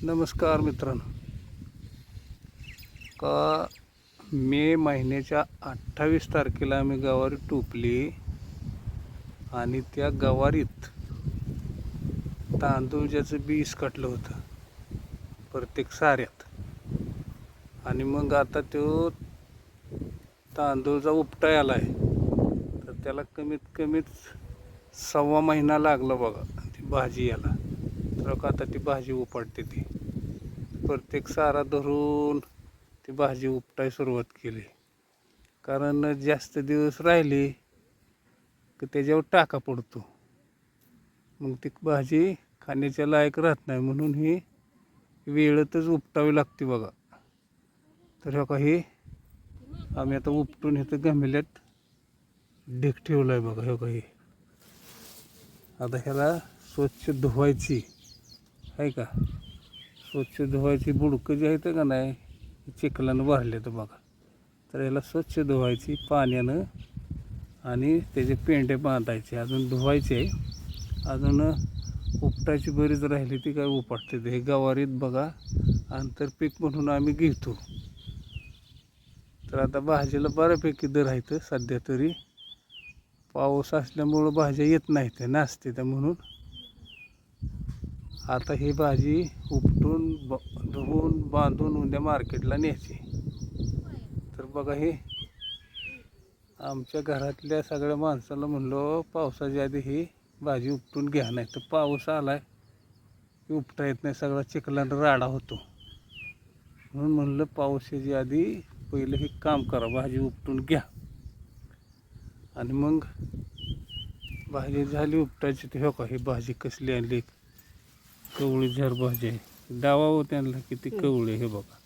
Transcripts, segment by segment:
नमस्कार मित्रांनो. का मे महिन्याच्या 28 तारखेला आम्ही गवारी टोपली आणि त्या गवारीत तांदूळाचं बीज काढलं होतं प्रत्येक साऱ्यात. आणि मग आता तो तांदूळचा उपटा आला आहे, तर त्याला कमीत कमीत 1.25 महिना लागला बघा ती भाजी याला. तर आता ती भाजी उपटते ती प्रत्येक सारा धरून ती भाजी उपटायला सुरुवात केली. कारण जास्त दिवस राहिली की त्याच्यावर टाका पडतो, मग ती भाजी खाण्याच्या लायक राहत नाही. म्हणून ही वेळेतच उपटावी लागते बघा. तर हे आम्ही आता उपटून इथं गमेल्यात ढीग ठेवलं आहे बघा. हे आता ह्याला स्वच्छ धुवायची आहे का. स्वच्छ धुवायची. बुडकं जे आहे का नाही चिखलानं भरले तर बघा. तर याला स्वच्छ धुवायची पाण्यानं आणि त्याचे पेंडे बांधायचे. अजून धुवायचे, अजून उपटायची बरीच राहिली ती काय उपटते. हे गवारीत बघा आंतरपीक म्हणून आम्ही घेतो. तर आता भाजीला बऱ्यापैकी दर आहे सध्या तरी. पाऊस असल्यामुळं भाज्या येत नाहीत, नासते त्या. म्हणून आता ही भाजी उपटून धुवून बांधून उद्या मार्केटला न्यायची. तर बघा हे आमच्या घरातल्या सगळ्या माणसाला म्हणलो पावसाच्या आधी ही भाजी उपटून घ्या, नाही तर पाऊस आलाय की उपटा येत नाही, सगळा चिखलानं राडा होतो. म्हणून म्हणलं पावसाच्या आधी पहिलं हे काम करा, भाजी उपटून घ्या. आणि मग भाजी झाली उपटायची. तर हो का ही भाजी कसली आणली, कवळी झर भाजी आहे. डावा हो त्यांना किती कवळी हे बघा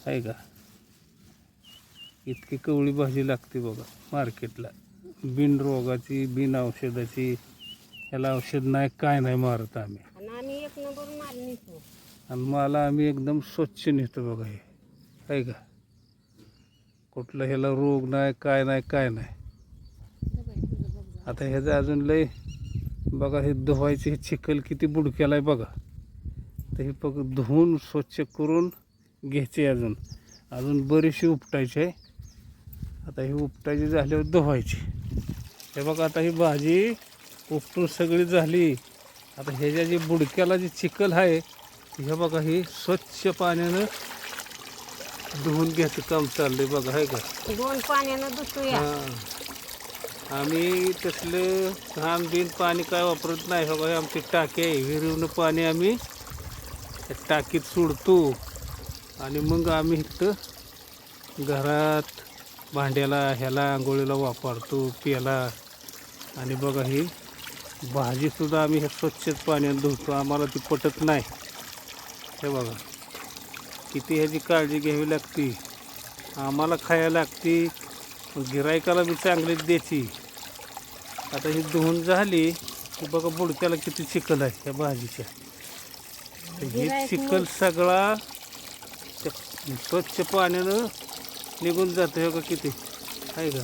आहे का. इतकी कवळी भाजी लागते बघा मार्केटला, बिन रोगाची बिन औषधाची. याला औषध नाही काय नाही मारत आम्ही. आणि मला आम्ही एकदम स्वच्छ नेतो बघा. हे आहे का, कुठलं ह्याला रोग नाही काय नाही काय नाही. आता ह्याचं अजून लय बघा. हे धुवायचे, हे चिखल किती बुडक्याला आहे बघा. तर हे बघ धुवून स्वच्छ करून घ्यायचे. अजून बरीचशी उपटायची आहे. आता ही उपटायची झाल्यावर धुवायची. हे बघा आता ही भाजी उपटून सगळी झाली. आता ह्याच्या जे बुडक्याला जे चिखल आहे हे बघा, ही स्वच्छ पाण्यानं धुवून घ्यायचं काम चाललंय बघा आहे का. दोन पाण्यानं धुतूया. आम्ही तसलं घाण बिन पाणी काय वापरत नाही. हो बघा आमची टाकी आहे, विहिरीवरून पाणी आम्ही टाकीत सोडतो आणि मग आम्ही इथं घरात भांड्याला ह्याला आंघोळीला वापरतो, प्याला. आणि बघा ही भाजीसुद्धा आम्ही हे स्वच्छच पाण्यात धुतो. आम्हाला ती पटत नाही. हे बघा किती ह्याची काळजी घ्यावी लागते. आम्हाला खायला लागते, गिरायकाला बी चांगलीच द्यायची. आता ही धुवून झाली की बघा बुडक्याला किती चिखल आहे त्या भाजीच्या. हे चिखल सगळा स्वच्छ पाण्यानं निघून जातं. हे का किती आहे का.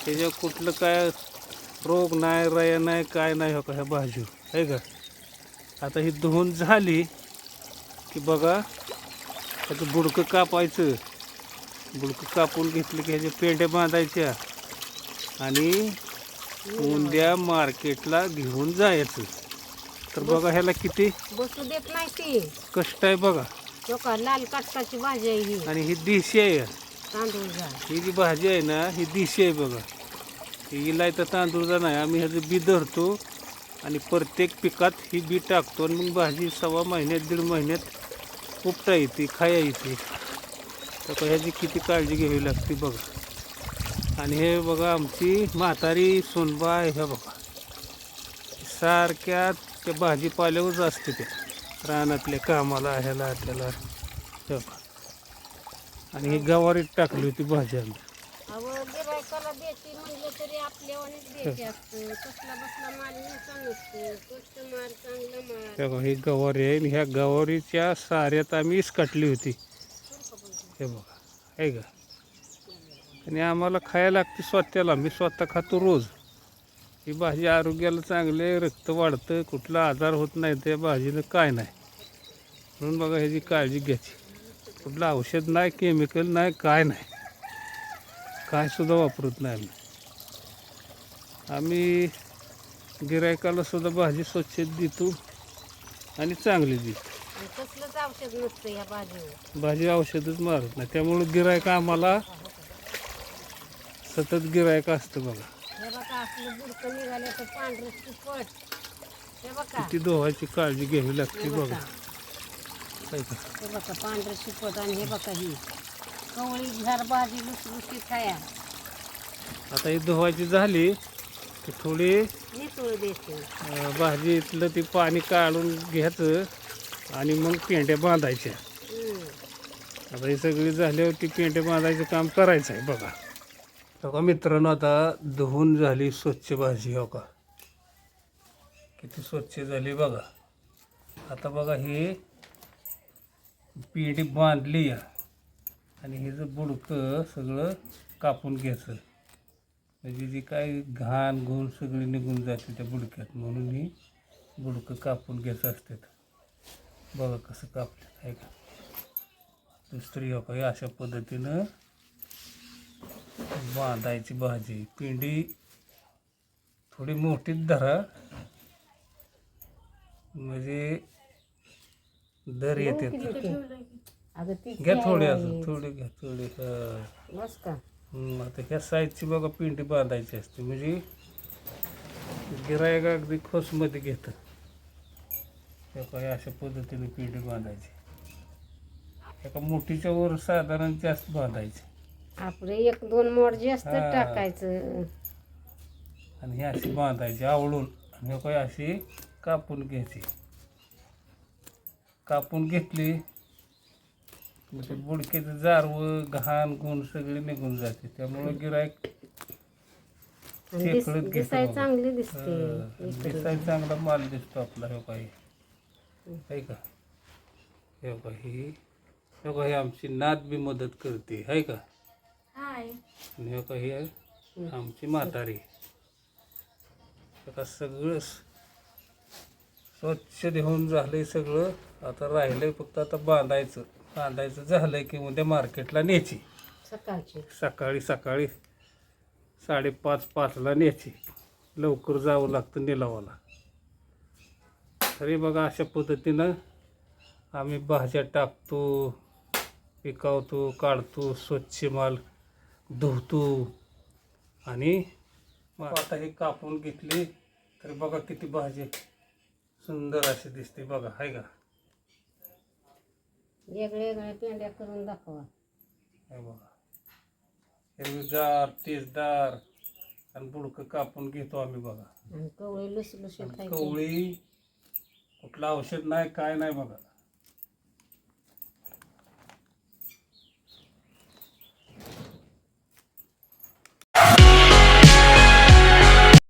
त्याच्यावर कुठलं काय रोग नाही राया नाही काय नाही. हो का ह्या भाजी आहे का. आता ही धुवून झाली की बघा त्याचं बुडकं कापायचं. बुडकं कापून घेतलं की ह्याचे पेंड्या बांधायच्या आणि उद्या मार्केटला घेऊन जायचं. तर बघा ह्याला किती बसू देत नाही ती. कष्ट आहे बघा. लोका लाल काटकाची भाजी आहे ही. आणि ही देशी आहे. तांदूळचा ही जी भाजी आहे ना ही देशी आहे बघा. ही इलायचं तांदूळचा नाही. आम्ही ह्याचं बी धरतो आणि प्रत्येक पिकात ही बी टाकतो. आणि मग भाजी 1.25 महिन्यात 1.5 महिन्यात उपटा येते, खाया येते. तर ह्याची किती काळजी घ्यावी लागते बघा. आणि हे बघा आमची म्हातारी सोनबा आहे. ह्या बघा सारख्या त्या भाजीपाल्यावरच असते त्या रानातल्या कामाला ह्याला त्याला. हे बघा आणि ही गवारीत टाकली होती भाजी आम्ही. गिरायकाला द्यायची म्हणलं तरी आपल्यावानीच द्यायची असतं. कसला बसला माल न्यायचा नसतो. स्वच्छ माल चांगला माल. हे बघा ही गवारी आहे. ह्या गवारीच्या साऱ्यात आम्ही काटली होती. हे बघा आहे का. आणि आम्हाला खायला लागते स्वतःला. मी स्वतः खातो रोज. ही भाजी आरोग्याला चांगले, रक्त वाढतं, कुठला आजार होत नाही त्या भाजीनं काय नाही. म्हणून बघा ह्याची काळजी घ्यायची. कुठलं औषध नाही, केमिकल नाही, काय नाही, काय सुद्धा वापरत नाही आम्ही. गिरायकाला सुद्धा भाजी स्वच्छ देतो आणि चांगली देतो. आणि कसलंच औषध नसतं ह्या भाजीवर. भाजी औषधच मारत नाही, त्यामुळं गिरायक आम्हाला सतत गिरायक असतं बघा. हे बघा असलं बुडकं निघालं तर पांढरं चिपट. हे बघा किती धुवायची काळजी घ्यावी लागते हे बघा. बघा काय का हे बघा पांढरं चिपट. आणि हे बघा ही कवळी झार भाजी लुसलुशीत खाया. आता ही धुवायची झाली की थोडी नितळ देते. भाजीतलं ते पाणी काढून घ्यायचं आणि मग पेंड्या बांधायच्या. आता ही सगळी झाल्यावर ती पेंड्या बांधायचं काम करायचं आहे बघा. बघा मित्रांनो, आता धुवून झाली स्वच्छ भाजी. हो का किती स्वच्छ झाली बघा. आता बघा ही पेंडी बांधली आणि हे जर बुडकं सगळं कापून घ्यायचं, म्हणजे जी काय घाण घुण सगळी निघून जाते त्या बुडक्यात, म्हणून ही बुडकं कापून घ्यायचं असते. बघा कसं कापलं आहे का. दुसरी हो का अशा पद्धतीनं बांधायची भाजी. पेंडी थोडी मोठीच धरा, म्हणजे दर येते. अगं ती घ्या थोडी, अजून थोडी घ्या, थोडी. बस का. आता ह्या साईजची बघा पेंडी बांधायची असते, म्हणजे गिरायक अगदी खोसमध्ये घेतं. हे काय अशा पद्धतीने पेंडी बांधायची. एका मोठीच्या वर साधारण जास्त बांधायची. आपले 1-2 मोड जास्त हा. टाकायचं आणि ही अशी बांधायची आवळून, आणि हे काय अशी कापून घ्यायची. कापून घेतली म्हणजे बुडक्याचं जारवं घाण गुण सगळी निघून जाते, त्यामुळं गिरायक आणि शेकडत घेतो दिसाय बघा. चांगली दिसते. दिसायला चांगला माल दिसतो आपला. हे काही आहे का. हे काही हे काही आमची नात बी मदत करते आहे का. आणि हे काही आहे आमची म्हातारी. आता सगळं स्वच्छ देऊन झालंय सगळं. आता राहिलंय फक्त आता बांधायचं. बांधायचं झालंय की उद्या मार्केटला न्यायची. सकाळची सकाळी 5:30-5ला न्यायची. लवकर जावं लागतं निलावाला. तरी बघा अशा पद्धतीनं आम्ही भाज्या टाकतो, पिकावतो, काढतो, स्वच्छ माल धुवतो. आणि मग आता हे कापून घेतली तर बघा किती भाजी सुंदर अशी दिसते बघा आहे का. वेगळ्या पेंड्या करून दाखवा. हे बघा हिरवीगार तेजदार आणि बुडकं कापून घेतो आम्ही बघा. आणि कवळी लुसलुशीत आणि खायची. कवळी कुठलं औषध नाही काय नाही बघा.